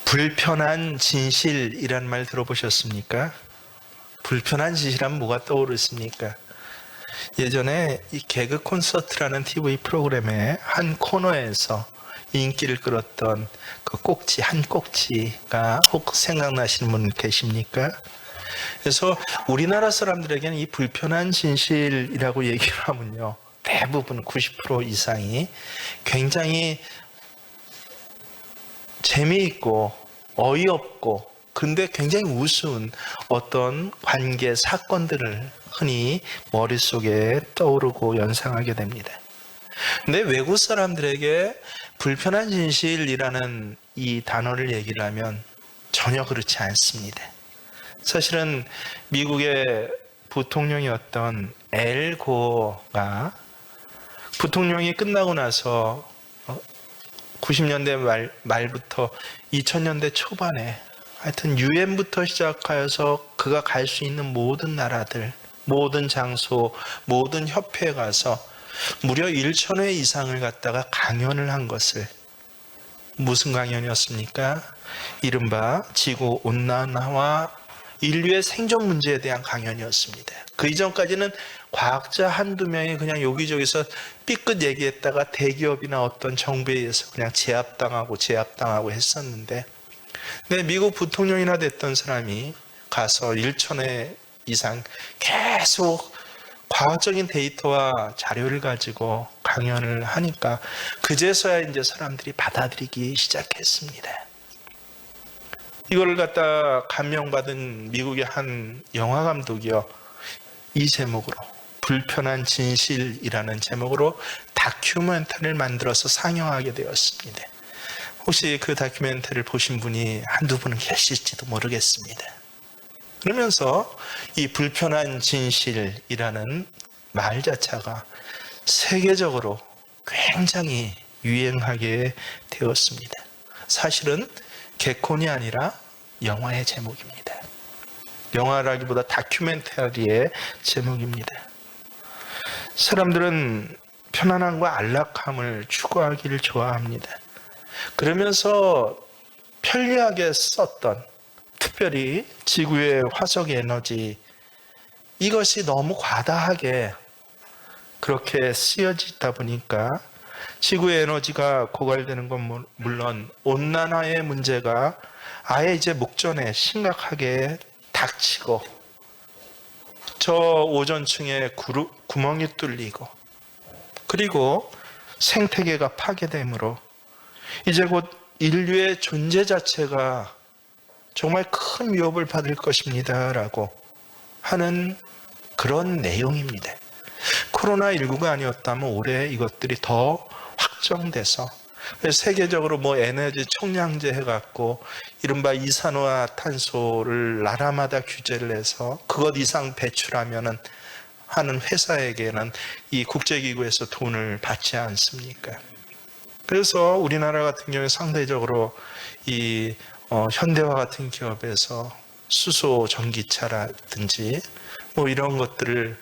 불편한 진실이란 말 들어보셨습니까? 불편한 진실하면 뭐가 떠오르십니까? 예전에 이 개그 콘서트라는 TV 프로그램의 한 코너에서 인기를 끌었던 그 꼭지, 한 꼭지가 혹 생각나시는 분 계십니까? 그래서 우리나라 사람들에게는 이 불편한 진실이라고 얘기를 하면요, 대부분 90% 이상이 굉장히 재미있고 어이없고 근데 굉장히 우스운 어떤 관계 사건들을 흔히 머릿속에 떠오르고 연상하게 됩니다. 근데 외국 사람들에게 불편한 진실이라는 이 단어를 얘기를 하면 전혀 그렇지 않습니다. 사실은 미국의 부통령이었던 엘 고어가 부통령이 끝나고 나서 90년대 말부터 2000년대 초반에 하여튼 유엔부터 시작하여서 그가 갈 수 있는 모든 나라들, 모든 장소, 모든 협회에 가서 무려 1000회 이상을 갖다가 강연을 한 것을, 무슨 강연이었습니까? 이른바 지구온난화와 인류의 생존 문제에 대한 강연이었습니다. 그 이전까지는 과학자 한두 명이 그냥 여기저기서 삐끗 얘기했다가 대기업이나 어떤 정부에 의해서 그냥 제압당하고 했었는데, 근데 미국 부통령이나 됐던 사람이 가서 1000회 이상 계속 과학적인 데이터와 자료를 가지고 강연을 하니까 그제서야 이제 사람들이 받아들이기 시작했습니다. 이걸 갖다 감명받은 미국의 한 영화 감독이요, 이 제목으로 불편한 진실이라는 제목으로 다큐멘터리를 만들어서 상영하게 되었습니다. 혹시 그 다큐멘터리를 보신 분이 한두 분은 계실지도 모르겠습니다. 그러면서 이 불편한 진실이라는 말 자체가 세계적으로 굉장히 유행하게 되었습니다. 사실은 개콘이 아니라 영화의 제목입니다. 영화라기보다 다큐멘터리의 제목입니다. 사람들은 편안함과 안락함을 추구하기를 좋아합니다. 그러면서 편리하게 썼던, 특별히 지구의 화석 에너지, 이것이 너무 과다하게 그렇게 쓰여지다 보니까 지구의 에너지가 고갈되는 건 물론 온난화의 문제가 아예 이제 목전에 심각하게 닥치고 저 오존층에 구멍이 뚫리고 그리고 생태계가 파괴되므로 이제 곧 인류의 존재 자체가 정말 큰 위협을 받을 것입니다 라고 하는 그런 내용입니다. 코로나19가 아니었다면 올해 이것들이 더 확정돼서 세계적으로 에너지 총량제 해갖고 이른바 이산화탄소를 나라마다 규제를 해서 그것 이상 배출하면은 하는 회사에게는 이 국제기구에서 돈을 받지 않습니까? 그래서 우리나라 같은 경우에 상대적으로 이 현대화 같은 기업에서 수소 전기차라든지 이런 것들을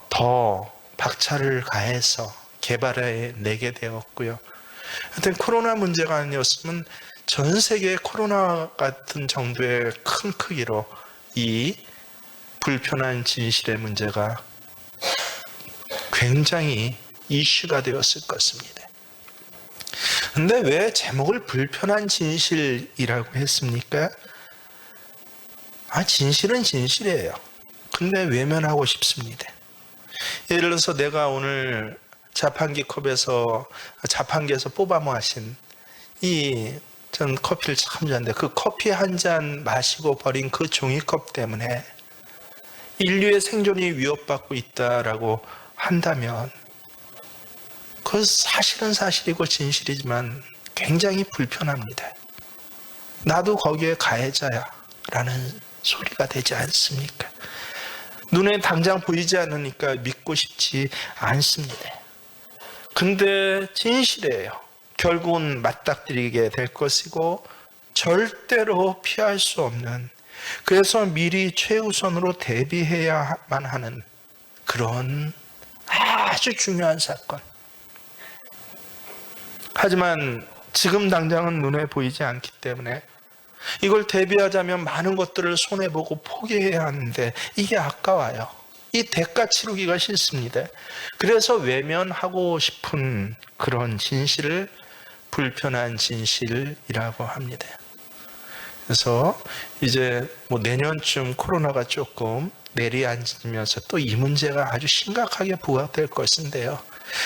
더 박차를 가해서 개발해 내게 되었고요. 하여튼 코로나 문제가 아니었으면 전 세계 코로나 같은 정도의 큰 크기로 이 불편한 진실의 문제가 굉장히 이슈가 되었을 것입니다. 근데 왜 제목을 불편한 진실이라고 했습니까? 진실은 진실이에요. 근데 외면하고 싶습니다. 예를 들어서 내가 오늘 자판기에서 뽑아 마신 전 커피를 참 좋아하는데 그 커피 한 잔 마시고 버린 그 종이컵 때문에 인류의 생존이 위협받고 있다라고 한다면 그건 사실은 사실이고 진실이지만 굉장히 불편합니다. 나도 거기에 가해자야 라는 소리가 되지 않습니까? 눈에 당장 보이지 않으니까 믿고 싶지 않습니다. 근데 진실이에요. 결국은 맞닥뜨리게 될 것이고 절대로 피할 수 없는, 그래서 미리 최우선으로 대비해야만 하는 그런 아주 중요한 사건. 하지만 지금 당장은 눈에 보이지 않기 때문에 이걸 대비하자면 많은 것들을 손해보고 포기해야 하는데 이게 아까워요. 이 대가 치르기가 싫습니다. 그래서 외면하고 싶은 그런 진실을 불편한 진실이라고 합니다. 그래서 이제 뭐 내년쯤 코로나가 조금 내리앉으면서 또 이 문제가 아주 심각하게 부각될 것인데요.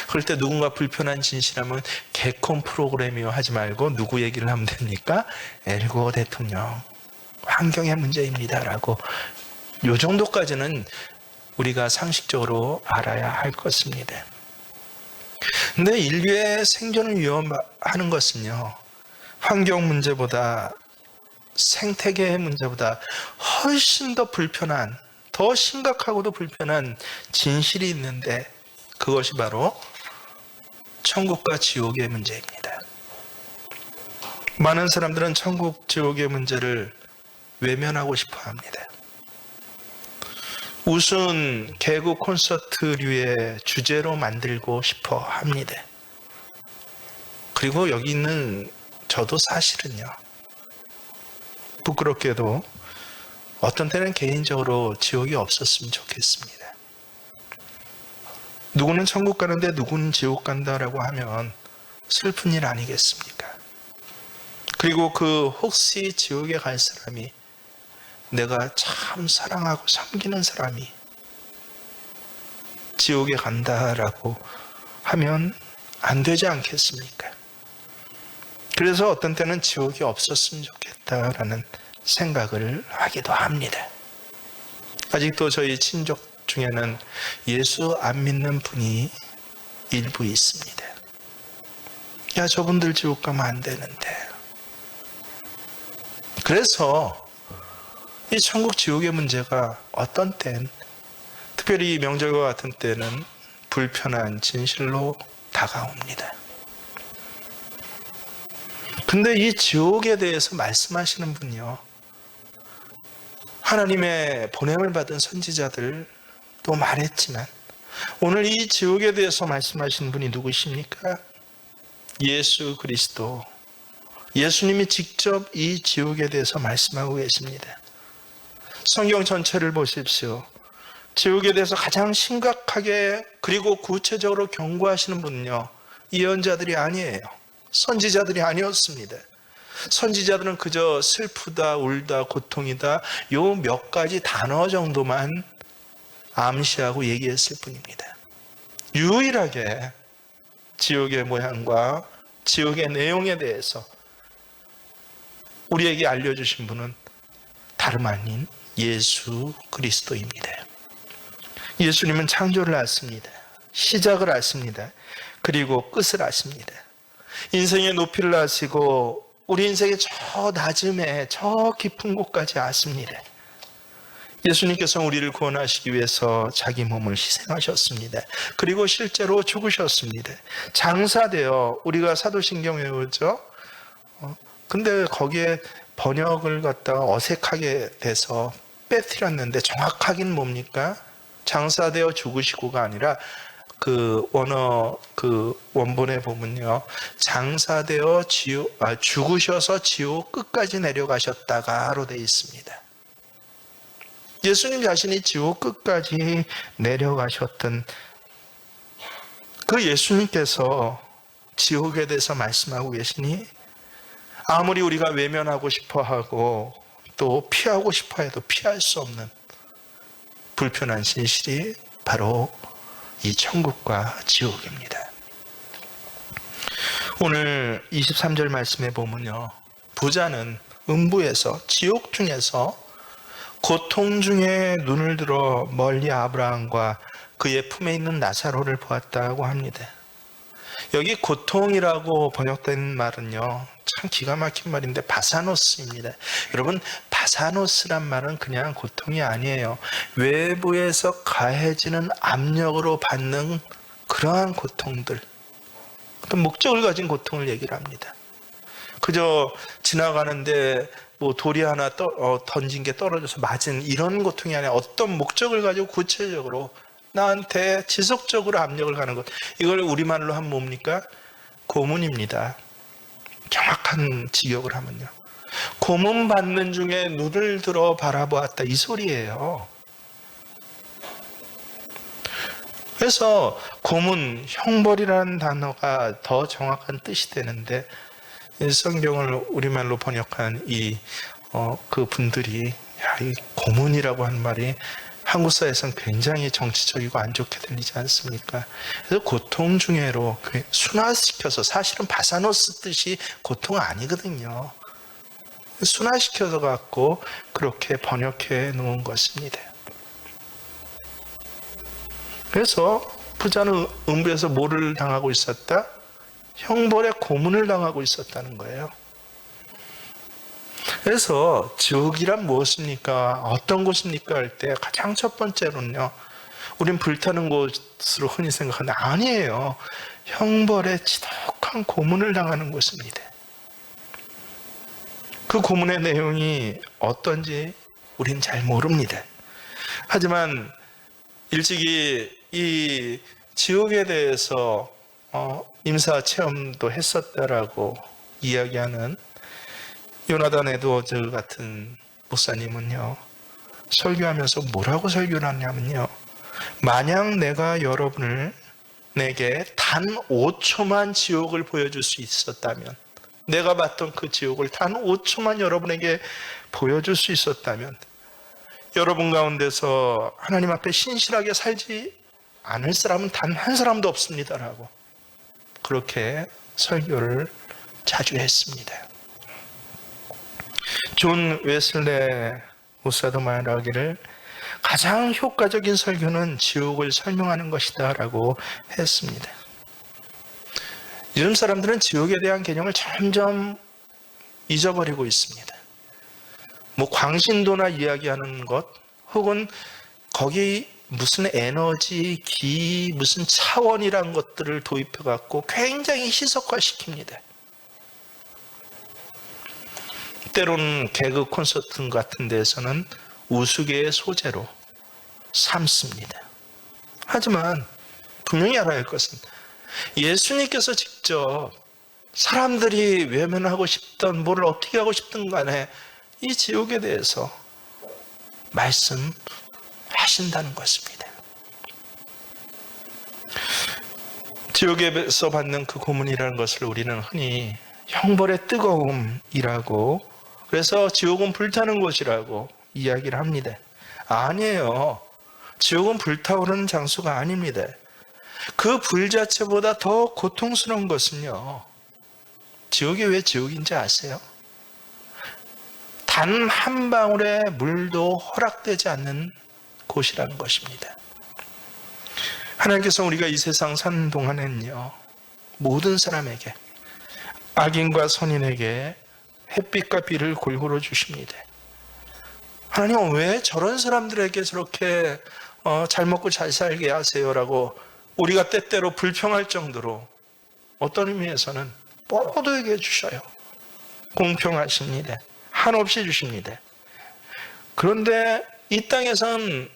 그럴 때 누군가 불편한 진실하면 개콘 프로그램이요 하지 말고 누구 얘기를 하면 됩니까? 엘고 대통령 환경의 문제입니다라고 요 정도까지는 우리가 상식적으로 알아야 할 것입니다. 근데 인류의 생존을 위협하는 것은요, 환경 문제보다 생태계의 문제보다 훨씬 더 불편한, 더 심각하고도 불편한 진실이 있는데 그것이 바로 천국과 지옥의 문제입니다. 많은 사람들은 천국, 지옥의 문제를 외면하고 싶어 합니다. 우스운 개그 콘서트류의 주제로 만들고 싶어 합니다. 그리고 여기 있는 저도 사실은요, 부끄럽게도 어떤 때는 개인적으로 지옥이 없었으면 좋겠습니다. 누구는 천국 가는데 누구는 지옥 간다라고 하면 슬픈 일 아니겠습니까? 그리고 그 혹시 지옥에 갈 사람이 내가 참 사랑하고 섬기는 사람이 지옥에 간다라고 하면 안 되지 않겠습니까? 그래서 어떤 때는 지옥이 없었으면 좋겠다라는 생각을 하기도 합니다. 아직도 저희 친족 중에는 예수 안 믿는 분이 일부 있습니다. 야, 저분들 지옥 가면 안 되는데. 그래서 이 천국 지옥의 문제가 어떤 땐, 특별히 명절과 같은 때는 불편한 진실로 다가옵니다. 근데 이 지옥에 대해서 말씀하시는 분이요, 하나님의 보냄을 받은 선지자들도 말했지만 오늘 이 지옥에 대해서 말씀하시는 분이 누구십니까? 예수 그리스도, 예수님이 직접 이 지옥에 대해서 말씀하고 계십니다. 성경 전체를 보십시오. 지옥에 대해서 가장 심각하게 그리고 구체적으로 경고하시는 분은요, 예언자들이 아니에요. 선지자들이 아니었습니다. 선지자들은 그저 슬프다, 울다, 고통이다, 요 몇 가지 단어 정도만 암시하고 얘기했을 뿐입니다. 유일하게 지옥의 모양과 지옥의 내용에 대해서 우리에게 알려주신 분은 다름 아닌 예수 그리스도입니다. 예수님은 창조를 아십니다. 시작을 아십니다. 그리고 끝을 아십니다. 인생의 높이를 아시고 우리 인생의 저 낮음에 저 깊은 곳까지 아십니다. 예수님께서 우리를 구원하시기 위해서 자기 몸을 희생하셨습니다. 그리고 실제로 죽으셨습니다. 장사되어, 우리가 사도신경 외우죠? 근데 거기에 번역을 갖다가 어색하게 돼서 빼뜨렸는데 정확하긴 뭡니까? 장사되어 죽으시고가 아니라 그 원본에 보면요, 장사되어 죽으셔서 지옥 끝까지 내려가셨다가로 되어 있습니다. 예수님 자신이 지옥 끝까지 내려가셨던 그 예수님께서 지옥에 대해서 말씀하고 계시니 아무리 우리가 외면하고 싶어하고 또 피하고 싶어해도 피할 수 없는 불편한 진실이 바로 이 천국과 지옥입니다. 오늘 23절 말씀에 보면요, 부자는 음부에서, 지옥 중에서 고통 중에 눈을 들어 멀리 아브라함과 그의 품에 있는 나사로를 보았다고 합니다. 여기 고통이라고 번역된 말은요, 참 기가 막힌 말인데 바사노스입니다. 여러분, 바사노스란 말은 그냥 고통이 아니에요. 외부에서 가해지는 압력으로 받는 그러한 고통들, 어떤 목적을 가진 고통을 얘기를 합니다. 그저 지나가는데 뭐 돌이 하나 던진 게 떨어져서 맞은 이런 고통이 아니라 어떤 목적을 가지고 구체적으로 나한테 지속적으로 압력을 가는 것, 이걸 우리말로 하면 뭡니까? 고문입니다. 정확한 직역을 하면요, 고문 받는 중에 눈을 들어 바라보았다, 이 소리예요. 그래서 고문, 형벌이라는 단어가 더 정확한 뜻이 되는데, 성경을 우리말로 번역한 그 분들이, 이 고문이라고 하는 말이 한국사에서는 굉장히 정치적이고 안 좋게 들리지 않습니까? 그래서 고통 중에로 순화시켜서, 사실은 바사노스 뜻이 고통 아니거든요. 순화시켜서 갖고 그렇게 번역해 놓은 것입니다. 그래서 부자는 음부에서 뭐를 당하고 있었다? 형벌의 고문을 당하고 있었다는 거예요. 그래서 지옥이란 무엇입니까? 어떤 곳입니까? 할 때 가장 첫 번째로는요, 우린 불타는 곳으로 흔히 생각하는데 아니에요. 형벌의 지독한 고문을 당하는 곳입니다. 그 고문의 내용이 어떤지 우린 잘 모릅니다. 하지만 일찍이 이 지옥에 대해서 임사 체험도 했었다라고 이야기하는 요나단 에드워즈 같은 목사님은요, 설교하면서 뭐라고 설교를 하냐면요, 만약 내가 내게 단 5초만 지옥을 보여줄 수 있었다면, 내가 봤던 그 지옥을 단 5초만 여러분에게 보여줄 수 있었다면, 여러분 가운데서 하나님 앞에 신실하게 살지 않을 사람은 단 한 사람도 없습니다라고 그렇게 설교를 자주 했습니다. 존 웨슬레 목사도 말하기를, 가장 효과적인 설교는 지옥을 설명하는 것이다 라고 했습니다. 요즘 사람들은 지옥에 대한 개념을 점점 잊어버리고 있습니다. 광신도나 이야기하는 것, 혹은 거기 무슨 에너지, 기, 무슨 차원이란 것들을 도입해 갖고 굉장히 희석화시킵니다. 때로는 개그 콘서트 같은 데서는 우스개의 소재로 삼습니다. 하지만 분명히 알아야 할 것은, 예수님께서 직접 사람들이 외면하고 싶던, 뭘 어떻게 하고 싶든 간에 이 지옥에 대해서 말씀하신다는 것입니다. 지옥에서 받는 그 고문이라는 것을 우리는 흔히 형벌의 뜨거움이라고, 그래서 지옥은 불타는 곳이라고 이야기를 합니다. 아니에요. 지옥은 불타오르는 장소가 아닙니다. 그 불 자체보다 더 고통스러운 것은요, 지옥이 왜 지옥인지 아세요? 단 한 방울의 물도 허락되지 않는 곳이라는 것입니다. 하나님께서 우리가 이 세상 사는 동안에는요, 모든 사람에게, 악인과 선인에게 햇빛과 비를 골고루 주십니다. 하나님은 왜 저런 사람들에게 저렇게 잘 먹고 잘 살게 하세요라고 우리가 때때로 불평할 정도로 어떤 의미에서는 모두에게 주셔요. 공평하십니다. 한없이 주십니다. 그런데 이 땅에선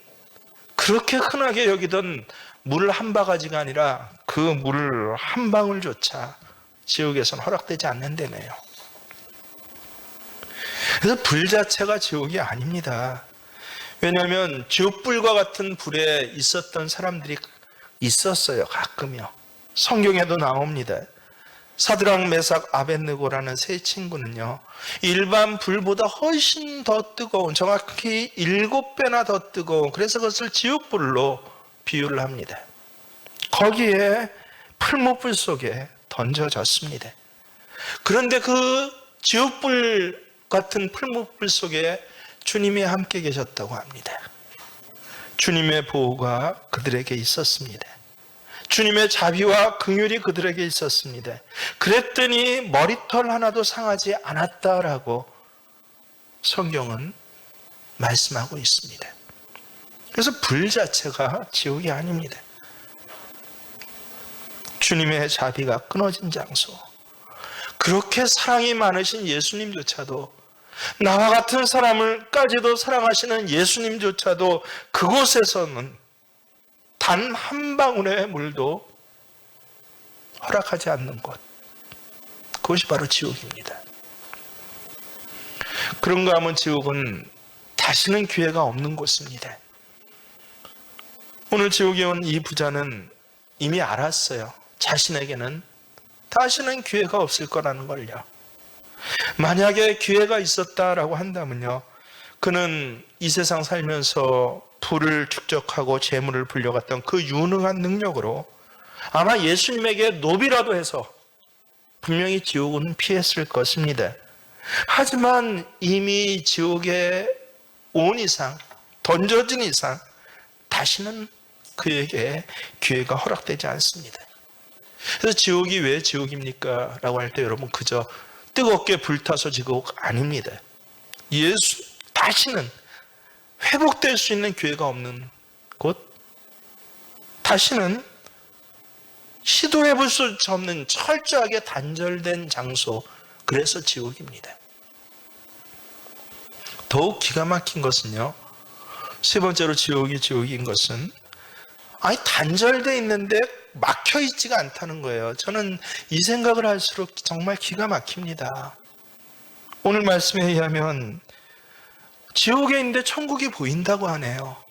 그렇게 흔하게 여기던 물 한 바가지가 아니라 그 물 한 방울조차 지옥에선 허락되지 않는다네요. 그래서 불 자체가 지옥이 아닙니다. 왜냐하면 지옥불과 같은 불에 있었던 사람들이 있었어요. 가끔요. 성경에도 나옵니다. 사드락, 메삭, 아벳느고라는 세 친구는요, 일반 불보다 훨씬 더 뜨거운, 정확히 7배나 더 뜨거운, 그래서 그것을 지옥불로 비유를 합니다. 거기에 풀무불 속에 던져졌습니다. 그런데 그 지옥불 같은 풀무불 속에 주님이 함께 계셨다고 합니다. 주님의 보호가 그들에게 있었습니다. 주님의 자비와 긍휼이 그들에게 있었습니다. 그랬더니 머리털 하나도 상하지 않았다라고 성경은 말씀하고 있습니다. 그래서 불 자체가 지옥이 아닙니다. 주님의 자비가 끊어진 장소, 그렇게 사랑이 많으신 예수님조차도, 나와 같은 사람을까지도 사랑하시는 예수님조차도 그곳에서는 단 한 방울의 물도 허락하지 않는 곳, 그것이 바로 지옥입니다. 그런가 하면 지옥은 다시는 기회가 없는 곳입니다. 오늘 지옥에 온 이 부자는 이미 알았어요. 자신에게는 다시는 기회가 없을 거라는 걸요. 만약에 기회가 있었다라고 한다면요, 그는 이 세상 살면서 부를 축적하고 재물을 불려갔던 그 유능한 능력으로 아마 예수님에게 노비라도 해서 분명히 지옥은 피했을 것입니다. 하지만 이미 지옥에 온 이상, 던져진 이상 다시는 그에게 기회가 허락되지 않습니다. 그래서 지옥이 왜 지옥입니까? 라고 할 때 여러분, 그저 뜨겁게 불타서 지옥 아닙니다. 다시는 회복될 수 있는 기회가 없는 곳, 다시는 시도해 볼 수 없는 철저하게 단절된 장소, 그래서 지옥입니다. 더욱 기가 막힌 것은요, 세 번째로 지옥인 것은 단절되어 있는데 막혀 있지가 않다는 거예요. 저는 이 생각을 할수록 정말 기가 막힙니다. 오늘 말씀에 의하면 지옥에 있는데 천국이 보인다고 하네요.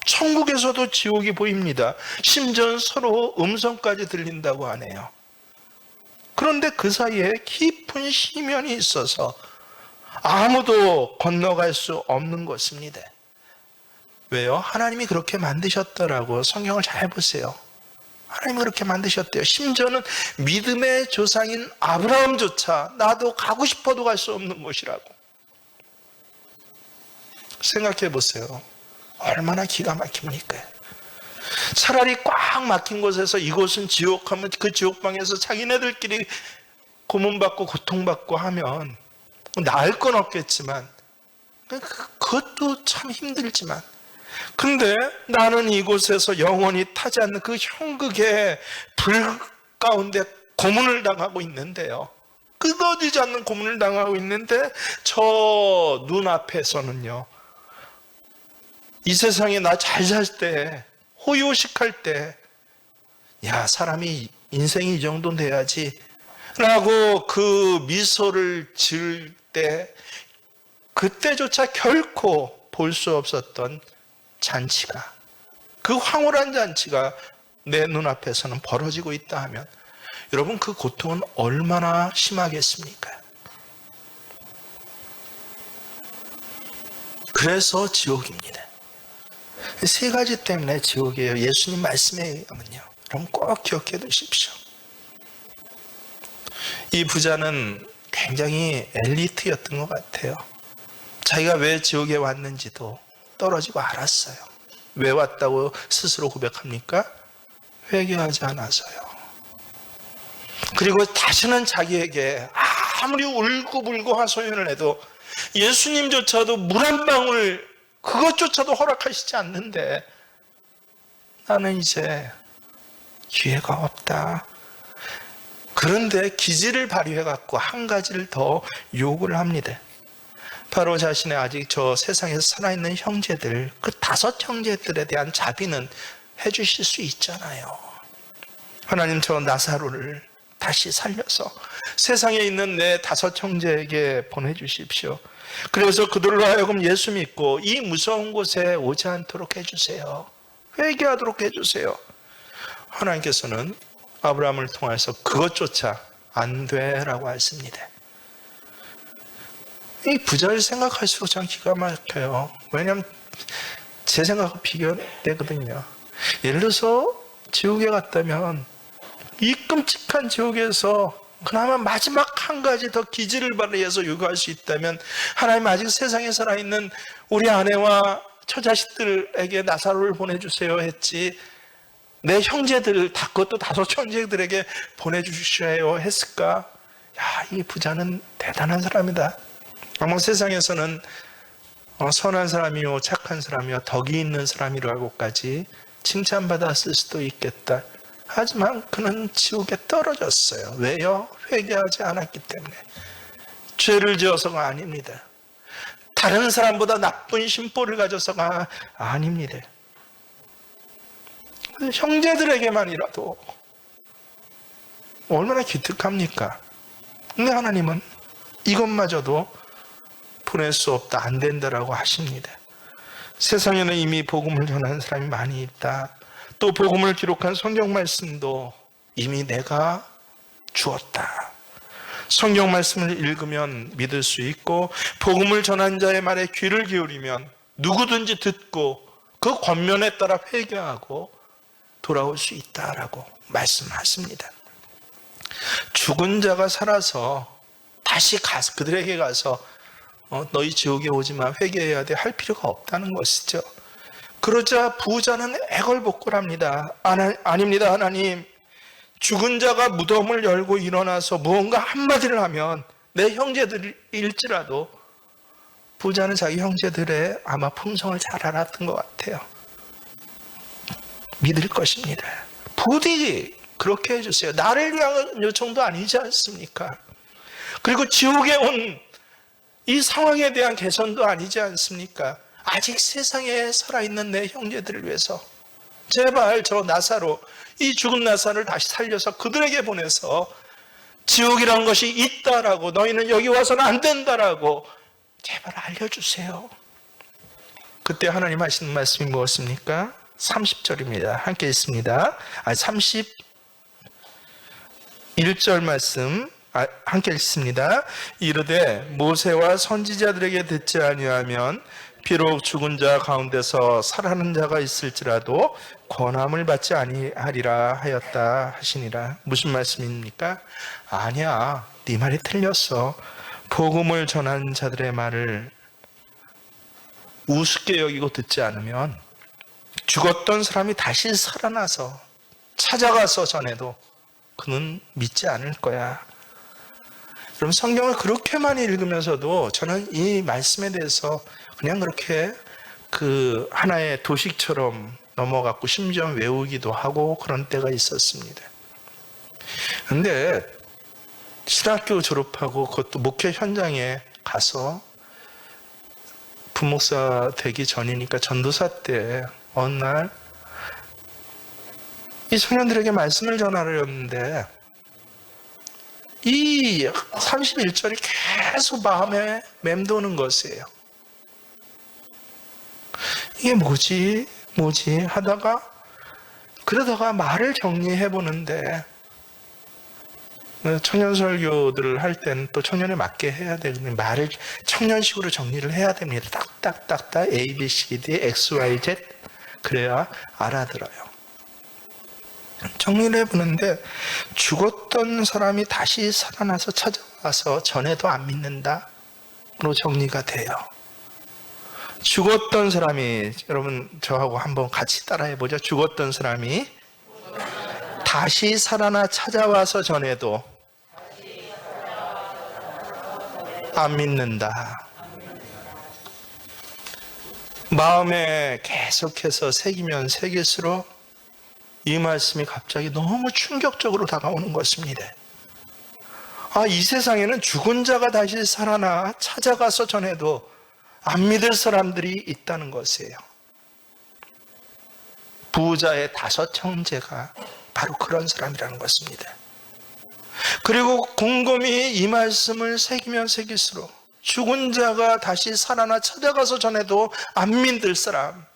천국에서도 지옥이 보입니다. 심지어 서로 음성까지 들린다고 하네요. 그런데 그 사이에 깊은 시면이 있어서 아무도 건너갈 수 없는 것입니다. 왜요? 하나님이 그렇게 만드셨더라고. 성경을 잘 보세요. 하나님이 그렇게 만드셨대요. 심지어는 믿음의 조상인 아브라함조차 나도 가고 싶어도 갈 수 없는 곳이라고. 생각해 보세요. 얼마나 기가 막힙니까? 차라리 꽉 막힌 곳에서 이곳은 지옥하면 그 지옥방에서 자기네들끼리 고문받고 고통받고 하면 나을 건 없겠지만, 그것도 참 힘들지만, 근데 나는 이곳에서 영원히 타지 않는 그 형극의 불 가운데 고문을 당하고 있는데요. 끊어지지 않는 고문을 당하고 있는데 저 눈앞에서는요, 이 세상에 나 잘 살 때, 호요식할 때, 야, 사람이 인생이 이 정도 돼야지 라고 그 미소를 지을 때, 그때조차 결코 볼 수 없었던 잔치가, 그 황홀한 잔치가 내 눈앞에서는 벌어지고 있다 하면 여러분, 그 고통은 얼마나 심하겠습니까? 그래서 지옥입니다. 세 가지 때문에 지옥이에요. 예수님 말씀에 의하면요. 여러분 꼭 기억해 두십시오. 이 부자는 굉장히 엘리트였던 것 같아요. 자기가 왜 지옥에 왔는지도 떨어지고 알았어요. 왜 왔다고 스스로 고백합니까? 회개하지 않아서요. 그리고 다시는 자기에게 아무리 울고불고 하소연을 해도 예수님조차도 물 한 방울 그것조차도 허락하시지 않는데 나는 이제 기회가 없다. 그런데 기지를 발휘해 갖고 한 가지를 더 요구를 합니다. 바로 자신의 아직 저 세상에서 살아있는 형제들, 그 5 형제들에 대한 자비는 해주실 수 있잖아요. 하나님, 저 나사로를 다시 살려서 세상에 있는 내 5 형제에게 보내주십시오. 그래서 그들로 하여금 예수 믿고 이 무서운 곳에 오지 않도록 해주세요. 회개하도록 해주세요. 하나님께서는 아브라함을 통해서 그것조차 안 돼라고 하십니다. 이 부자를 생각할수록 참 기가 막혀요. 왜냐하면 제 생각과 비교되거든요. 예를 들어서 지옥에 갔다면 이 끔찍한 지옥에서 그나마 마지막 한 가지 더 기지를 발휘해서 요구할 수 있다면, 하나님 아직 세상에 살아있는 우리 아내와 처자식들에게 나사로를 보내주세요 했지 내 형제들, 그것도 5 형제들에게 보내주셔야 했을까? 야, 이 부자는 대단한 사람이다. 아마 세상에서는 선한 사람이요, 착한 사람이요, 덕이 있는 사람이라고까지 칭찬받았을 수도 있겠다. 하지만 그는 지옥에 떨어졌어요. 왜요? 회개하지 않았기 때문에. 죄를 지어서가 아닙니다. 다른 사람보다 나쁜 심보를 가져서가 아닙니다. 형제들에게만이라도 얼마나 기특합니까? 근데 하나님은 이것마저도 보낼 수 없다, 안 된다라고 하십니다. 세상에는 이미 복음을 전하는 사람이 많이 있다. 또 복음을 기록한 성경 말씀도 이미 내가 주었다. 성경 말씀을 읽으면 믿을 수 있고, 복음을 전한 자의 말에 귀를 기울이면 누구든지 듣고 그 권면에 따라 회개하고 돌아올 수 있다라고 말씀하십니다. 죽은 자가 살아서 다시 그들에게 가서 너희 지옥에 오지만 회개해야 돼 할 필요가 없다는 것이죠. 그러자 부자는 애걸복걸합니다. 아닙니다, 하나님. 죽은 자가 무덤을 열고 일어나서 무언가 한마디를 하면 내 형제들일지라도, 부자는 자기 형제들의 아마 품성을 잘 알았던 것 같아요. 믿을 것입니다. 부디 그렇게 해주세요. 나를 위한 요청도 아니지 않습니까? 그리고 지옥에 온 이 상황에 대한 개선도 아니지 않습니까? 아직 세상에 살아있는 내 형제들을 위해서 제발 저 나사로, 이 죽은 나사를 다시 살려서 그들에게 보내서 지옥이라는 것이 있다라고, 너희는 여기 와서는 안 된다라고 제발 알려주세요. 그때 하나님 하시는 말씀이 무엇입니까? 30절입니다. 함께 읽습니다. 31절 말씀 함께 읽습니다. 이르되 모세와 선지자들에게 듣지 아니하면 비록 죽은 자 가운데서 살아나는 자가 있을지라도 권함을 받지 아니하리라 하였다 하시니라. 무슨 말씀입니까? 아니야, 네 말이 틀렸어. 복음을 전한 자들의 말을 우습게 여기고 듣지 않으면 죽었던 사람이 다시 살아나서 찾아가서 전해도 그는 믿지 않을 거야. 그럼 성경을 그렇게 많이 읽으면서도 저는 이 말씀에 대해서 그냥 그렇게 그 하나의 도식처럼 넘어갔고, 심지어 외우기도 하고 그런 때가 있었습니다. 근데 신학교 졸업하고 그것도 목회 현장에 가서 부목사 되기 전이니까 전도사 때 어느 날 이 청년들에게 말씀을 전하려는데 이 31절이 계속 마음에 맴도는 것이에요. 이게 뭐지 하다가, 그러다가 말을 정리해 보는데, 청년 설교들을 할 때는 또 청년에 맞게 해야 되거든요. 말을 청년식으로 정리를 해야 됩니다. 딱딱딱딱 A, B, C, D, X, Y, Z. 그래야 알아들어요. 정리를 해보는데, 죽었던 사람이 다시 살아나서 찾아와서 전해도 안 믿는다로 정리가 돼요. 죽었던 사람이, 여러분 저하고 한번 같이 따라해보죠. 죽었던 사람이 다시 살아나 찾아와서 전해도 안 믿는다. 마음에 계속해서 새기면 새길수록 이 말씀이 갑자기 너무 충격적으로 다가오는 것입니다. 이 세상에는 죽은 자가 다시 살아나 찾아가서 전해도 안 믿을 사람들이 있다는 것이에요. 부자의 5 형제가 바로 그런 사람이라는 것입니다. 그리고 곰곰이 이 말씀을 새기면 새길수록 죽은 자가 다시 살아나 찾아가서 전해도 안 믿을 사람,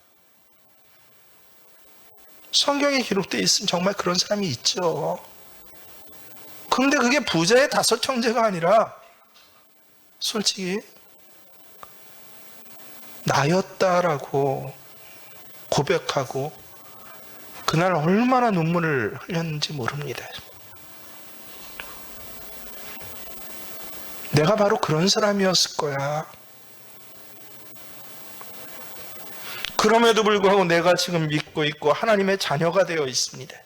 성경에 기록되어 있으면 정말 그런 사람이 있죠. 그런데 그게 부자의 5 형제가 아니라 솔직히 나였다라고 고백하고 그날 얼마나 눈물을 흘렸는지 모릅니다. 내가 바로 그런 사람이었을 거야. 그럼에도 불구하고 내가 지금 믿고 있고 하나님의 자녀가 되어 있습니다.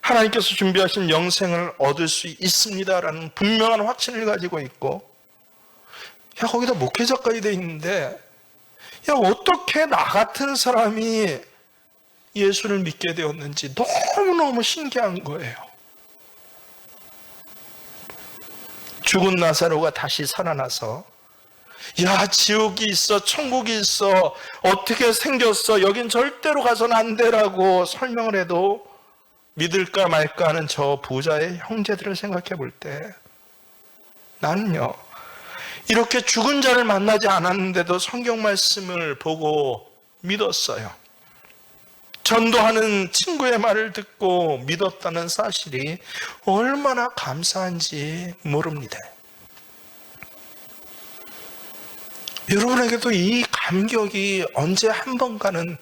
하나님께서 준비하신 영생을 얻을 수 있습니다라는 분명한 확신을 가지고 있고, 거기다 목회자까지 되어 있는데, 어떻게 나 같은 사람이 예수를 믿게 되었는지 너무너무 신기한 거예요. 죽은 나사로가 다시 살아나서, 지옥이 있어, 천국이 있어, 어떻게 생겼어, 여긴 절대로 가서는 안 되라고 설명을 해도 믿을까 말까 하는 저 부자의 형제들을 생각해 볼 때 나는요, 이렇게 죽은 자를 만나지 않았는데도 성경 말씀을 보고 믿었어요. 전도하는 친구의 말을 듣고 믿었다는 사실이 얼마나 감사한지 모릅니다. 여러분에게도 이 감격이 언제 한 번가는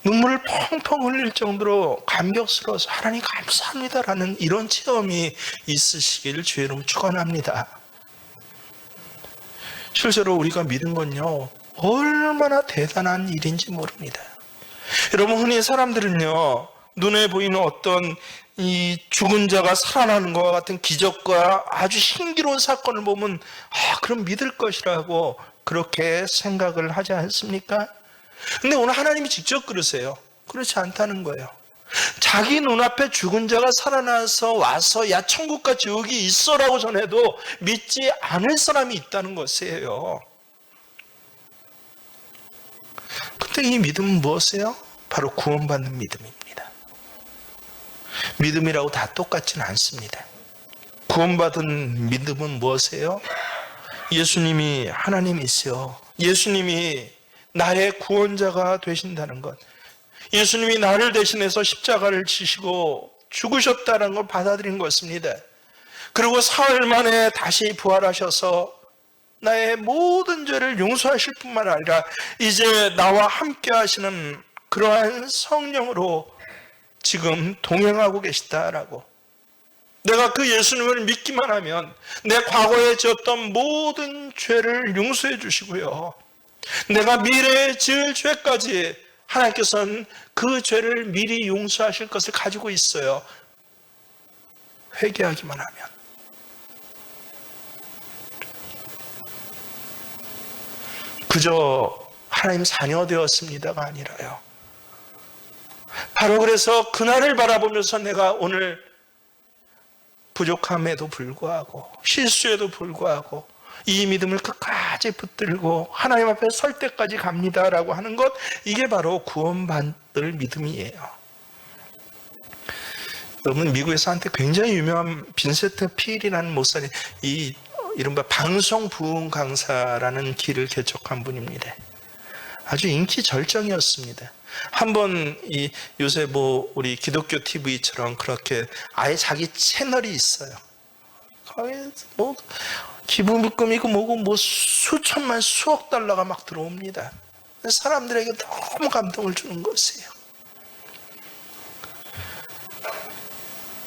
눈물을 펑펑 흘릴 정도로 감격스러워서 하나님 감사합니다라는 이런 체험이 있으시기를 주의 이름으로 축원합니다. 실제로 우리가 믿은 건요, 얼마나 대단한 일인지 모릅니다. 여러분, 흔히 사람들은요, 눈에 보이는 어떤 이 죽은 자가 살아나는 것과 같은 기적과 아주 신기로운 사건을 보면 그럼 믿을 것이라고 그렇게 생각을 하지 않습니까? 근데 오늘 하나님이 직접 그러세요. 그렇지 않다는 거예요. 자기 눈앞에 죽은 자가 살아나서 와서 야 천국과 지옥이 있어라고 전해도 믿지 않을 사람이 있다는 것이에요. 근데 이 믿음은 무엇이에요? 바로 구원받는 믿음입니다. 믿음이라고 다 똑같지는 않습니다. 구원받은 믿음은 무엇이에요? 예수님이 하나님이시여, 예수님이 나의 구원자가 되신다는 것, 예수님이 나를 대신해서 십자가를 지시고 죽으셨다는 걸 받아들인 것입니다. 그리고 사흘 만에 다시 부활하셔서 나의 모든 죄를 용서하실 뿐만 아니라 이제 나와 함께 하시는 그러한 성령으로 지금 동행하고 계시다라고. 내가 그 예수님을 믿기만 하면 내 과거에 지었던 모든 죄를 용서해 주시고요, 내가 미래에 지을 죄까지 하나님께서는 그 죄를 미리 용서하실 것을 가지고 있어요. 회개하기만 하면. 그저 하나님 자녀 되었습니다가 아니라요, 바로 그래서 그날을 바라보면서 내가 오늘 부족함에도 불구하고 실수에도 불구하고 이 믿음을 끝까지 붙들고 하나님 앞에 설 때까지 갑니다라고 하는 것, 이게 바로 구원받을 믿음이에요. 여러분, 미국에서 한때 굉장히 유명한 빈센트 필이라는 목사님, 이 이른바 방송 부흥 강사라는 길을 개척한 분입니다. 아주 인기 절정이었습니다. 한번 이 요새 우리 기독교 TV처럼 그렇게 아예 자기 채널이 있어요. 거기에 기부금이고 뭐고 수천만 수억 달러가 막 들어옵니다. 사람들에게 너무 감동을 주는 것이에요.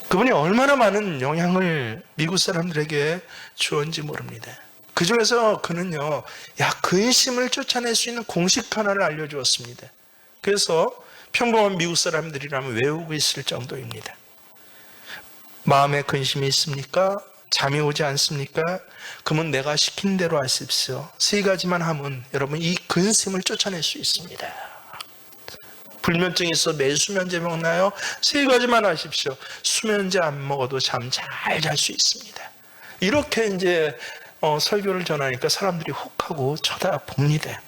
그분이 얼마나 많은 영향을 미국 사람들에게 주었는지 모릅니다. 그 중에서 그는요, 근심을 쫓아낼 수 있는 공식 하나를 알려주었습니다. 그래서 평범한 미국 사람들이라면 외우고 있을 정도입니다. 마음에 근심이 있습니까? 잠이 오지 않습니까? 그러면 내가 시킨 대로 하십시오. 3가지만 하면 여러분 이 근심을 쫓아낼 수 있습니다. 불면증이 있어 매일 수면제 먹나요? 3가지만 하십시오. 수면제 안 먹어도 잠 잘 잘 수 있습니다. 이렇게 이제 설교를 전하니까 사람들이 혹하고 쳐다봅니다.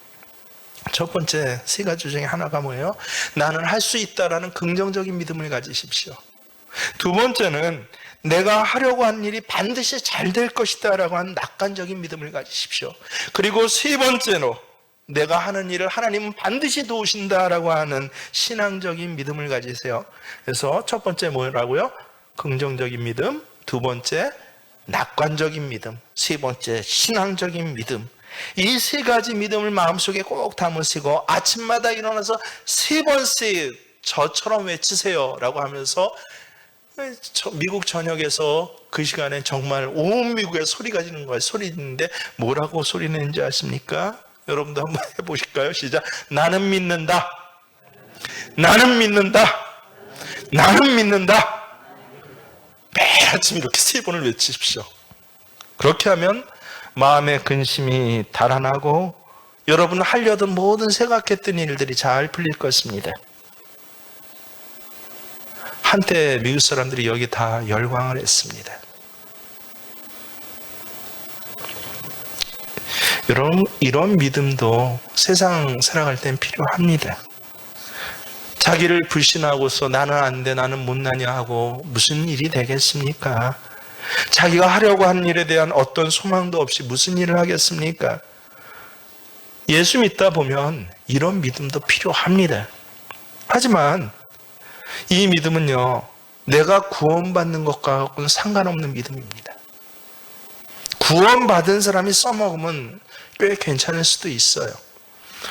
첫 번째 3가지 중에 하나가 뭐예요? 나는 할 수 있다라는 긍정적인 믿음을 가지십시오. 두 번째는 내가 하려고 한 일이 반드시 잘 될 것이다 라고 하는 낙관적인 믿음을 가지십시오. 그리고 3번째로 내가 하는 일을 하나님은 반드시 도우신다라고 하는 신앙적인 믿음을 가지세요. 그래서 첫 번째 뭐라고요? 긍정적인 믿음, 두 번째 낙관적인 믿음, 3번째 신앙적인 믿음. 이 3가지 믿음을 마음속에 꼭 담으시고 아침마다 일어나서 3번씩 저처럼 외치세요 라고 하면서 미국 전역에서 그 시간에 정말 온 미국에 소리가 지는 거예요. 소리 지는데 뭐라고 소리 내는지 아십니까? 여러분도 한번 해보실까요? 시작. 나는 믿는다. 나는 믿는다. 나는 믿는다. 매일 아침 이렇게 3번을 외치십시오. 그렇게 하면 마음의 근심이 달아나고 여러분 하려던 모든 생각했던 일들이 잘 풀릴 것입니다. 한때 미국 사람들이 여기 다 열광을 했습니다. 여러분, 이런 믿음도 세상 살아갈 땐 필요합니다. 자기를 불신하고서 나는 안 돼, 나는 못나냐 하고 무슨 일이 되겠습니까? 자기가 하려고 하는 일에 대한 어떤 소망도 없이 무슨 일을 하겠습니까? 예수 믿다 보면 이런 믿음도 필요합니다. 하지만 이 믿음은요, 내가 구원받는 것과는 상관없는 믿음입니다. 구원받은 사람이 써먹으면 꽤 괜찮을 수도 있어요.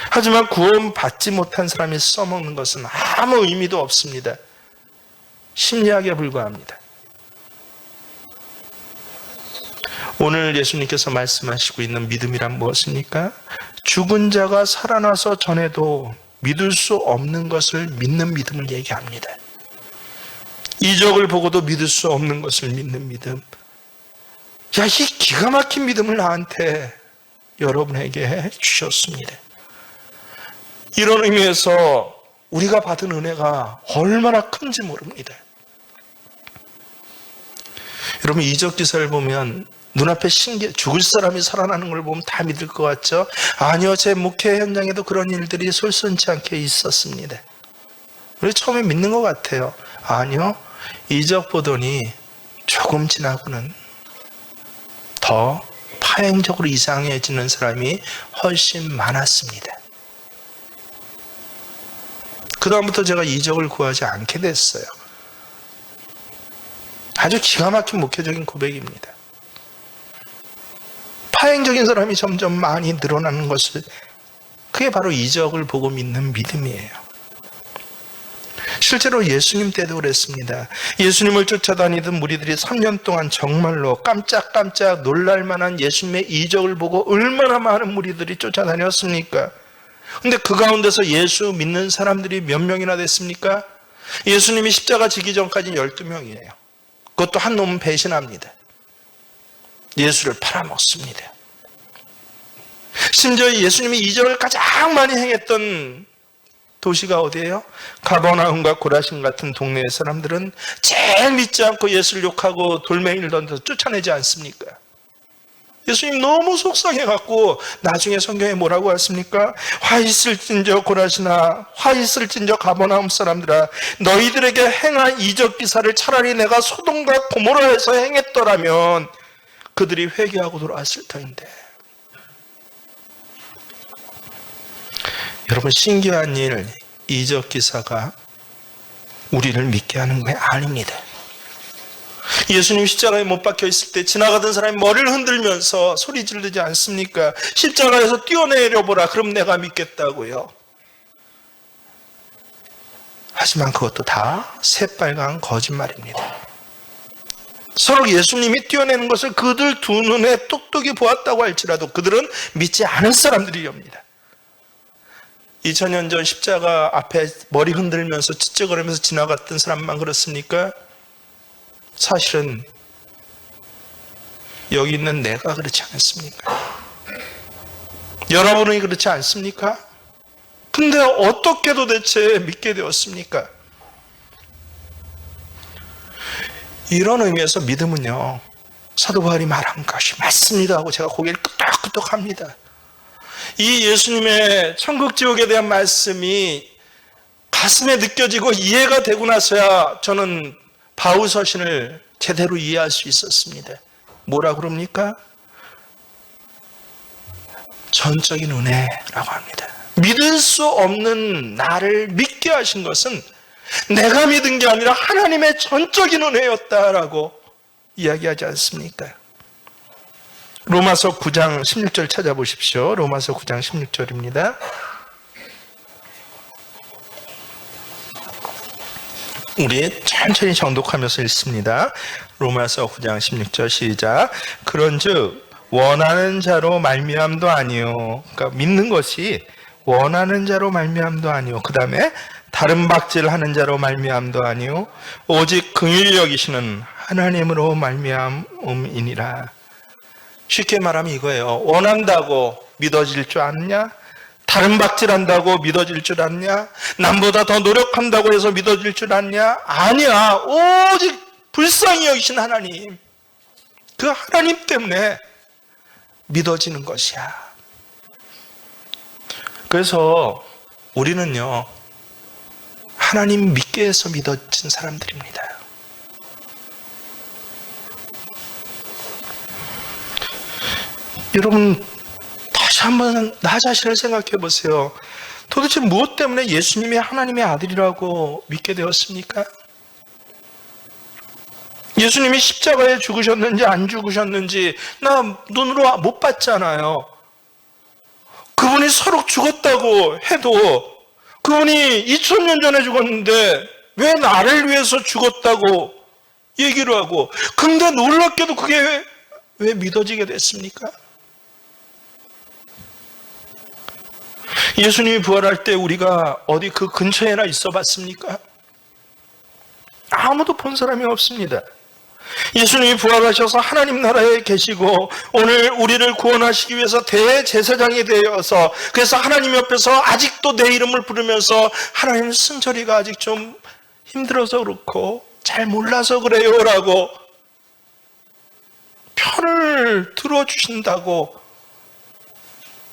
하지만 구원받지 못한 사람이 써먹는 것은 아무 의미도 없습니다. 심리학에 불과합니다. 오늘 예수님께서 말씀하시고 있는 믿음이란 무엇입니까? 죽은 자가 살아나서 전에도 믿을 수 없는 것을 믿는 믿음을 얘기합니다. 이적을 보고도 믿을 수 없는 것을 믿는 믿음. 야, 이 기가 막힌 믿음을 나한테, 여러분에게 주셨습니다. 이런 의미에서 우리가 받은 은혜가 얼마나 큰지 모릅니다. 여러분, 이적 기사를 보면 눈앞에 죽을 사람이 살아나는 걸 보면 다 믿을 것 같죠? 아니요, 제 목회 현장에도 그런 일들이 솔선치 않게 있었습니다. 우리 처음에 믿는 것 같아요. 아니요, 이적 보더니 조금 지나고는 더 파행적으로 이상해지는 사람이 훨씬 많았습니다. 그 다음부터 제가 이적을 구하지 않게 됐어요. 아주 기가 막힌 목회적인 고백입니다. 파행적인 사람이 점점 많이 늘어나는 것을, 그게 바로 이적을 보고 믿는 믿음이에요. 실제로 예수님 때도 그랬습니다. 예수님을 쫓아다니던 무리들이 3년 동안 정말로 깜짝깜짝 놀랄만한 예수님의 이적을 보고 얼마나 많은 무리들이 쫓아다녔습니까? 근데 그 가운데서 예수 믿는 사람들이 몇 명이나 됐습니까? 예수님이 십자가 지기 전까지 12명이에요. 그것도 한 놈은 배신합니다. 예수를 팔아먹습니다. 심지어 예수님이 이적을 가장 많이 행했던 도시가 어디예요? 가버나움과 고라신 같은 동네의 사람들은 제일 믿지 않고 예수를 욕하고 돌멩이를 던져서 쫓아내지 않습니까? 예수님 너무 속상해갖고 나중에 성경에 뭐라고 했습니까? 화 있을진저 고라시나, 화 있을진저 가버나움 사람들아, 너희들에게 행한 이적 기사를 차라리 내가 소돔과 고모라에서 행했더라면 그들이 회개하고 돌아왔을 터인데. 여러분, 신기한 일, 이적 기사가 우리를 믿게 하는 게 아닙니다. 예수님 십자가에 못 박혀 있을 때 지나가던 사람이 머리를 흔들면서 소리 지르지 않습니까? 십자가에서 뛰어내려 보라, 그럼 내가 믿겠다고요. 하지만 그것도 다 새빨간 거짓말입니다. 서로 예수님이 뛰어내는 것을 그들 두 눈에 똑똑히 보았다고 할지라도 그들은 믿지 않은 사람들이옵니다. 2000년 전 십자가 앞에 머리 흔들면서 찌쩍거리면서 지나갔던 사람만 그렇습니까? 사실은 여기 있는 내가 그렇지 않습니까? 여러분이 그렇지 않습니까? 근데 어떻게 도대체 믿게 되었습니까? 이런 의미에서 믿음은요, 사도 바울이 말한 것이 맞습니다 하고 제가 고개를 끄덕끄덕 합니다. 이 예수님의 천국 지옥에 대한 말씀이 가슴에 느껴지고 이해가 되고 나서야 저는 바울 서신을 제대로 이해할 수 있었습니다. 뭐라 그럽니까? 전적인 은혜라고 합니다. 믿을 수 없는 나를 믿게 하신 것은 내가 믿은 게 아니라 하나님의 전적인 은혜였다라고 이야기하지 않습니까? 로마서 9장 16절 찾아보십시오. 로마서 9장 16절입니다. 우리 천천히 정독하면서 읽습니다. 로마서 9장 16절 시작. 그런즉 원하는 자로 말미암도 아니요. 그러니까 믿는 것이 원하는 자로 말미암도 아니요. 그 다음에 다른 박질하는 자로 말미암도 아니요. 오직 긍휼히 여기시는 하나님으로 말미암음이니라. 쉽게 말하면 이거예요. 원한다고 믿어질 줄 아느냐? 다른 박질한다고 믿어질 줄 아느냐? 남보다 더 노력한다고 해서 믿어질 줄 아느냐? 아니야. 오직 불쌍히 여기신 하나님. 그 하나님 때문에 믿어지는 것이야. 그래서 우리는요, 하나님 믿게 해서 믿어진 사람들입니다. 여러분 다시 한번 나 자신을 생각해 보세요. 도대체 무엇 때문에 예수님이 하나님의 아들이라고 믿게 되었습니까? 예수님이 십자가에 죽으셨는지 안 죽으셨는지 나 눈으로 못 봤잖아요. 그분이 서로 죽었다고 해도 그분이 2000년 전에 죽었는데 왜 나를 위해서 죽었다고 얘기를 하고, 근데 놀랍게도 그게 왜 믿어지게 됐습니까? 예수님이 부활할 때 우리가 어디 그 근처에나 있어 봤습니까? 아무도 본 사람이 없습니다. 예수님이 부활하셔서 하나님 나라에 계시고 오늘 우리를 구원하시기 위해서 대제사장이 되어서, 그래서 하나님 옆에서 아직도 내 이름을 부르면서 하나님 승철이가 아직 좀 힘들어서 그렇고 잘 몰라서 그래요 라고 편을 들어주신다고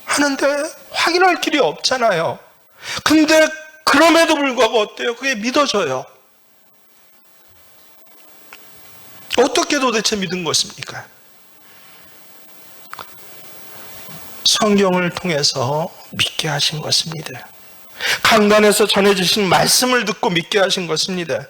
하는데 확인할 길이 없잖아요. 근데 그럼에도 불구하고 어때요? 그게 믿어져요. 어떻게 도대체 믿은 것입니까? 성경을 통해서 믿게 하신 것입니다. 강단에서 전해주신 말씀을 듣고 믿게 하신 것입니다.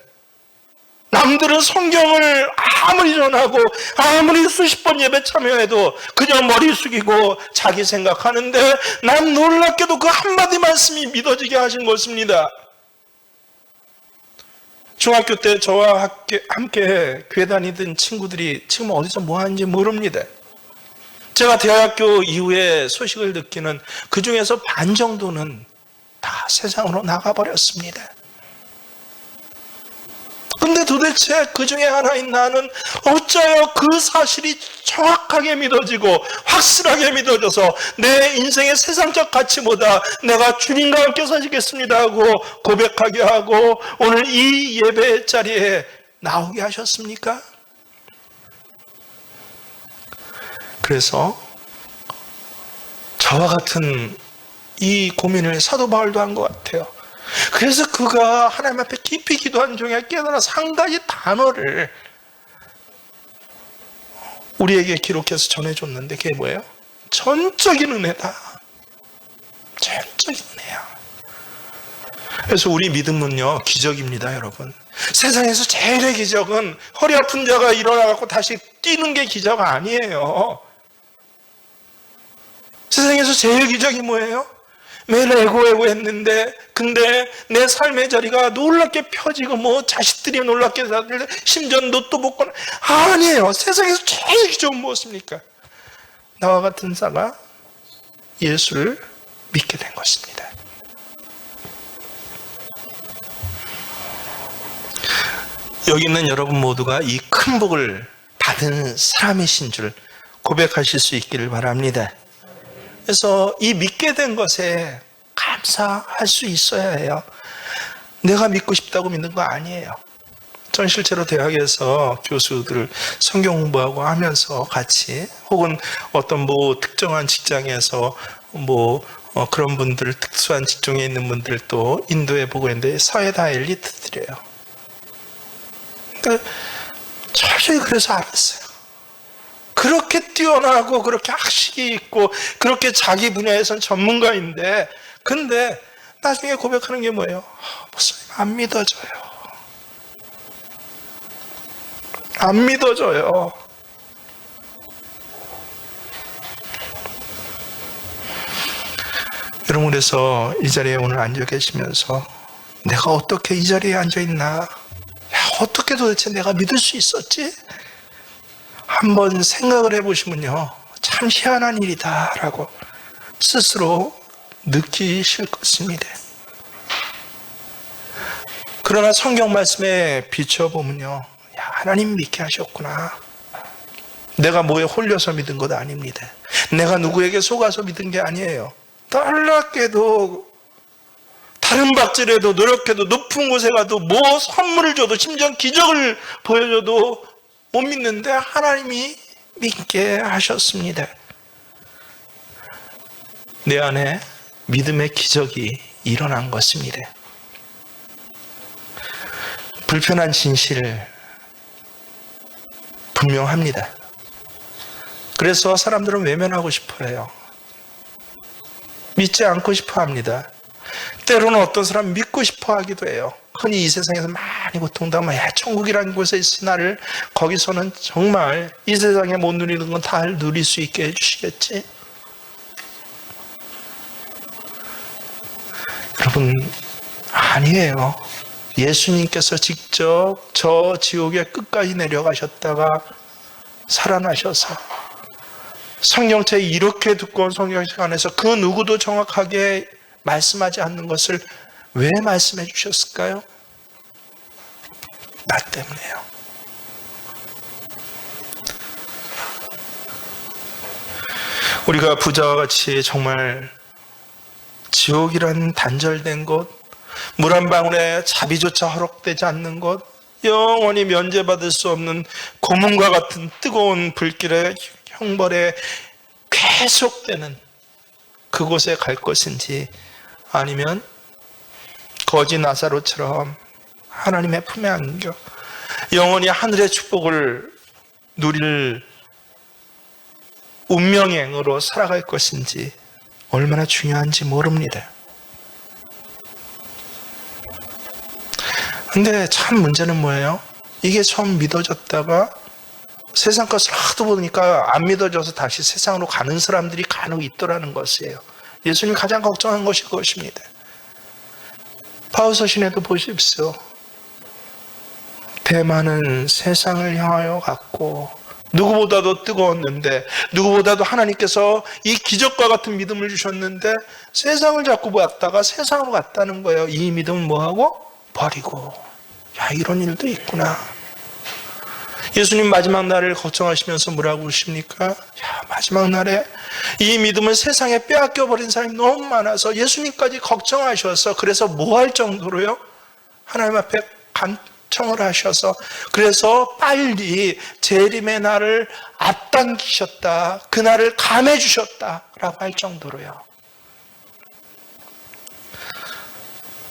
남들은 성경을 아무리 전하고 아무리 수십 번 예배 참여해도 그냥 머리 숙이고 자기 생각하는데, 난 놀랍게도 그 한마디 말씀이 믿어지게 하신 것입니다. 중학교 때 저와 함께 교회 다니던 친구들이 지금 어디서 뭐 하는지 모릅니다. 제가 대학교 이후에 소식을 듣기는 그 중에서 반 정도는 다 세상으로 나가버렸습니다. 근데 도대체 그 중에 하나인 나는 어쩌여 그 사실이 정확하게 믿어지고 확실하게 믿어져서 내 인생의 세상적 가치보다 내가 주님과 함께 사시겠습니다 하고 고백하게 하고 오늘 이 예배 자리에 나오게 하셨습니까? 그래서 저와 같은 이 고민을 사도 바울도 한 것 같아요. 그래서 그가 하나님 앞에 깊이 기도한 중에 깨달아서 한 가지 단어를 우리에게 기록해서 전해줬는데 그게 뭐예요? 전적인 은혜다. 전적인 은혜야. 그래서 우리 믿음은요 기적입니다, 여러분. 세상에서 제일의 기적은 허리 아픈 자가 일어나갖고 다시 뛰는 게 기적 아니에요. 세상에서 제일 기적이 뭐예요? 매일 애고 했는데 근데 내 삶의 자리가 놀랍게 펴지고 뭐 자식들이 놀랍게 사는데 심지어 로또 복권 아니에요. 세상에서 제일 기적은 무엇입니까? 나와 같은 자가 예수를 믿게 된 것입니다. 여기 있는 여러분 모두가 이 큰 복을 받은 사람이신 줄 고백하실 수 있기를 바랍니다. 그래서 이 믿게 된 것에 감사할 수 있어야 해요. 내가 믿고 싶다고 믿는 거 아니에요. 전 실제로 대학에서 교수들 성경 공부하고 하면서 같이 혹은 어떤 뭐 특정한 직장에서 그런 분들 특수한 직종에 있는 분들도 인도해 보고 있는데 사회다 엘리트들이에요. 그러니까 철저히 그래서 알았어요. 그렇게 뛰어나고 그렇게 학식이 있고 그렇게 자기 분야에선 전문가인데 근데 나중에 고백하는 게 뭐예요? 목사님 안 믿어져요. 안 믿어져요. 여러분 그래서 이 자리에 오늘 앉아 계시면서 내가 어떻게 이 자리에 앉아 있나? 어떻게 도대체 내가 믿을 수 있었지? 한번 생각을 해보시면요 참 희한한 일이다 라고 스스로 느끼실 것입니다. 그러나 성경 말씀에 비춰보면요 야, 하나님 믿게 하셨구나. 내가 뭐에 홀려서 믿은 것 아닙니다. 내가 누구에게 속아서 믿은 게 아니에요. 놀랍게도 다른 박질해도 노력해도 높은 곳에 가도 뭐 선물을 줘도 심지어 기적을 보여줘도 못 믿는데 하나님이 믿게 하셨습니다. 내 안에 믿음의 기적이 일어난 것입니다. 불편한 진실 분명합니다. 그래서 사람들은 외면하고 싶어 해요. 믿지 않고 싶어 합니다. 때로는 어떤 사람 믿고 싶어 하기도 해요. 흔히 이 세상에서 많이 고통당하면 야, 천국이라는 곳에 있으 나를 거기서는 정말 이 세상에 못 누리는 건 다 누릴 수 있게 해주시겠지. 여러분, 아니에요. 예수님께서 직접 저 지옥의 끝까지 내려가셨다가 살아나셔서 성경책에 이렇게 두꺼운 성경책 안에서 그 누구도 정확하게 말씀하지 않는 것을 왜 말씀해 주셨을까요? 나 때문에요. 우리가 부자와 같이 정말 지옥이란 단절된 곳, 물 한 방울에 자비조차 허락되지 않는 곳, 영원히 면제받을 수 없는 고문과 같은 뜨거운 불길의 형벌에 계속되는 그곳에 갈 것인지, 아니면 거지 나사로처럼 하나님의 품에 안겨 영원히 하늘의 축복을 누릴 운명행으로 살아갈 것인지 얼마나 중요한지 모릅니다. 근데 참 문제는 뭐예요? 이게 처음 믿어졌다가 세상 것을 하도 보니까 안 믿어져서 다시 세상으로 가는 사람들이 간혹 있더라는 것이에요. 예수님이 가장 걱정한 것이 그것입니다. 바울서신에도 보십시오. 대만은 세상을 향하여 갔고 누구보다도 뜨거웠는데, 누구보다도 하나님께서 이 기적과 같은 믿음을 주셨는데 세상을 자꾸 봤다가 세상으로 갔다는 거예요. 이 믿음은 뭐하고? 버리고. 야, 이런 일도 있구나. 예수님 마지막 날을 걱정하시면서 뭐라고 하십니까? 야, 마지막 날에 이 믿음을 세상에 빼앗겨 버린 사람이 너무 많아서 예수님까지 걱정하셔서, 그래서 뭐 할 정도로요? 하나님 앞에 간청을 하셔서, 그래서 빨리 재림의 날을 앞당기셨다, 그 날을 감해 주셨다라고 할 정도로요.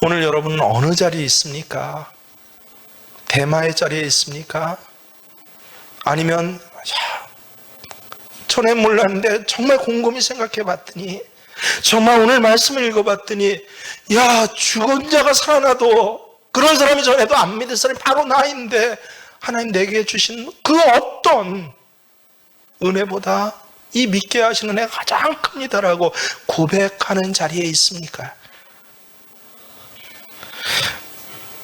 오늘 여러분은 어느 자리에 있습니까? 대마의 자리에 있습니까? 아니면 전에 몰랐는데 정말 곰곰이 생각해 봤더니, 정말 오늘 말씀을 읽어봤더니, 야, 죽은 자가 살아나도 그런 사람이 전에도 안 믿을 사람이 바로 나인데 하나님 내게 주신 그 어떤 은혜보다 이 믿게 하시는 은혜가 가장 큽니다라고 고백하는 자리에 있습니까?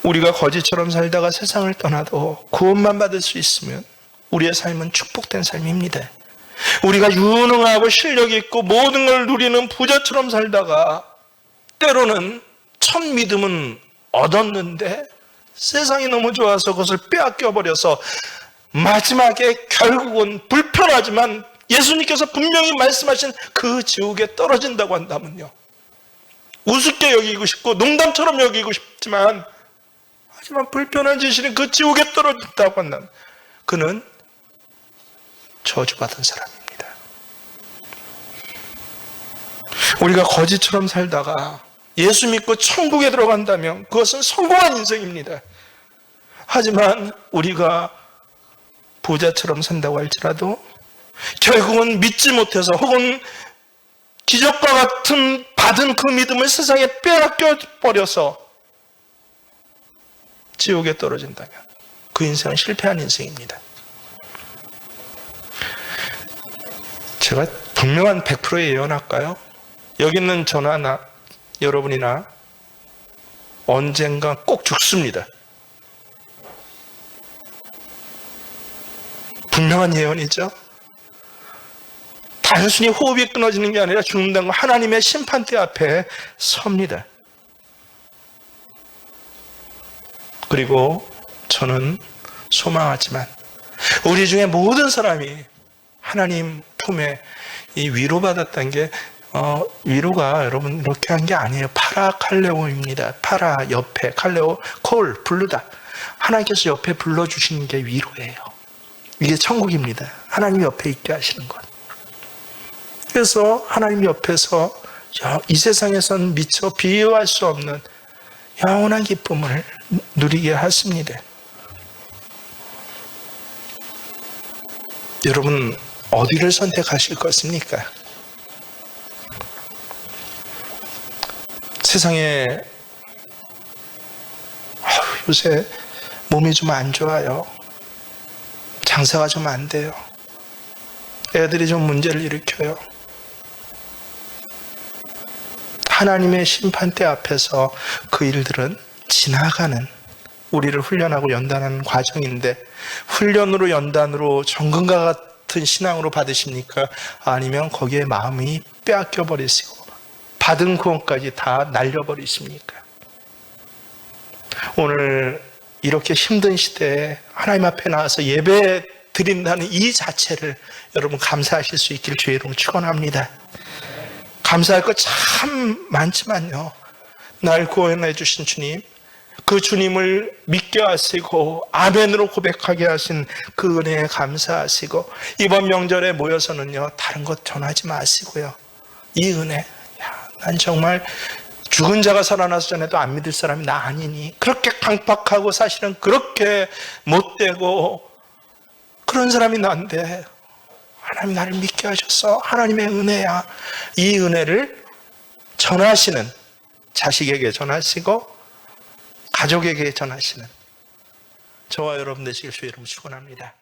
우리가 거지처럼 살다가 세상을 떠나도 구원만 받을 수 있으면 우리의 삶은 축복된 삶입니다. 우리가 유능하고 실력 있고 모든 걸 누리는 부자처럼 살다가 때로는 첫 믿음은 얻었는데 세상이 너무 좋아서 그것을 빼앗겨 버려서 마지막에 결국은 불편하지만 예수님께서 분명히 말씀하신 그 지옥에 떨어진다고 한다면요, 우습게 여기고 싶고 농담처럼 여기고 싶지만 하지만 불편한 진실은 그 지옥에 떨어진다고 한다면 그는 저주받은 사람입니다. 우리가 거지처럼 살다가 예수 믿고 천국에 들어간다면 그것은 성공한 인생입니다. 하지만 우리가 부자처럼 산다고 할지라도 결국은 믿지 못해서 혹은 기적과 같은 받은 그 믿음을 세상에 빼앗겨 버려서 지옥에 떨어진다면 그 인생은 실패한 인생입니다. 제가 분명한 100%의 예언할까요? 여기 있는 저나 여러분이나 언젠가 꼭 죽습니다. 분명한 예언이죠. 단순히 호흡이 끊어지는 게 아니라 죽는다는 건 하나님의 심판대 앞에 섭니다. 그리고 저는 소망하지만 우리 중에 모든 사람이 하나님 품에 이 위로받았다는 게 위로가 여러분 이렇게 한 게 아니에요. 파라칼레오입니다. 파라 옆에, 칼레오 콜 부르다. 하나님께서 옆에 불러주시는 게 위로예요. 이게 천국입니다. 하나님 옆에 있게 하시는 것. 그래서 하나님 옆에서 이 세상에선 미처 비유할 수 없는 영원한 기쁨을 누리게 하십니다. 여러분, 어디를 선택하실 것입니까? 세상에 요새 몸이 좀 안 좋아요. 장사가 좀 안 돼요. 애들이 좀 문제를 일으켜요. 하나님의 심판대 앞에서 그 일들은 지나가는, 우리를 훈련하고 연단하는 과정인데, 훈련으로 연단으로 정금과 같은 신앙으로 받으십니까? 아니면 거기에 마음이 빼앗겨 버리시고 받은 구원까지 다 날려버리십니까? 오늘 이렇게 힘든 시대에 하나님 앞에 나와서 예배 드린다는 이 자체를 여러분 감사하실 수 있기를 주의 이름으로 축원합니다. 감사할 것 참 많지만요, 날 구원해 주신 주님, 그 주님을 믿게 하시고 아멘으로 고백하게 하신 그 은혜에 감사하시고, 이번 명절에 모여서는요 다른 것 전하지 마시고요, 이 은혜, 난 정말 죽은 자가 살아나서 전에도 안 믿을 사람이 나 아니니, 그렇게 강팍하고 사실은 그렇게 못되고 그런 사람이 난데 하나님 나를 믿게 하셨어, 하나님의 은혜야, 이 은혜를 전하시는, 자식에게 전하시고 가족에게 전하시는 저와 여러분 되시길 주의 이름으로 축원합니다.